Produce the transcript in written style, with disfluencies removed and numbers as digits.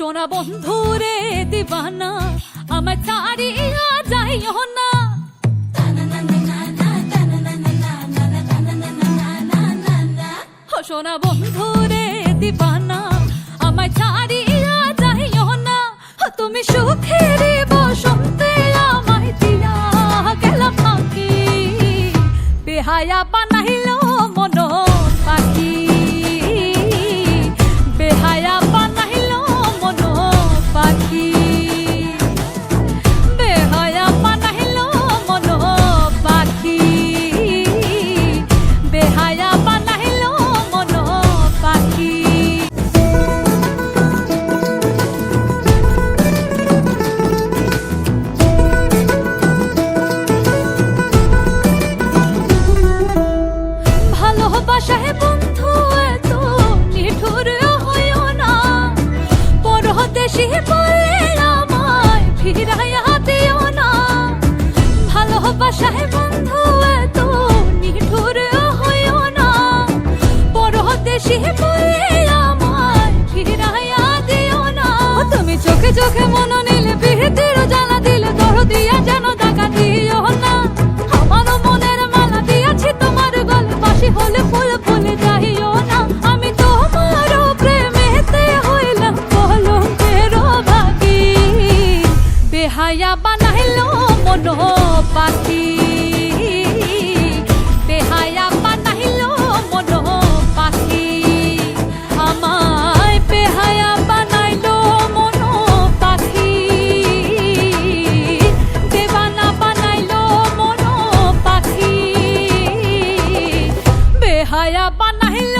সোনা বন্ধুরে দিবানা আমার ছাড়িয়া যাইও না। সোনা বন্ধুরে দিবানা আমায় ছাড়িয়া যাইও না। তুমি সুখের বসন্তে আমায় দিয়া গেলা ফাঁকি, বেহায়া বানাইল মন পাখি, বেহায়া বানাইল মন পাখি, বেহায়া বানাইল মন পাখি, বেহায়া বানাইল মন পাখি। ভালোবাসায় বন্ধু এত নিঠুর হইও না, পরদেশি বলে আমায় ফিরাইয়া দিও না। ভালোবাসায় বন্ধু এত নিঠুর হইও না, পরদেশি বলে আমায় ফিরাইয়া দিও না। তুমি চোখে চোখে মন নিলে বিহিতের জ্বালা দিলে দর দিয়া যেন টাকা দিও না। আমার মনের মালা দিয়াছি তোমার গলে, বাসি হলে ফুল ফুলে যাইও না। আমি তোমার প্রেমেতে হইলাম কলঙ্কের ভাগী, বেহায়া বানাইল মন পাখি, বেহায়া বানাইল মন পাখি, আমায় বেহায়া বানাইল মন পাখি, দেবানা বানাইল মন পাখি, বেহায়া বানাইল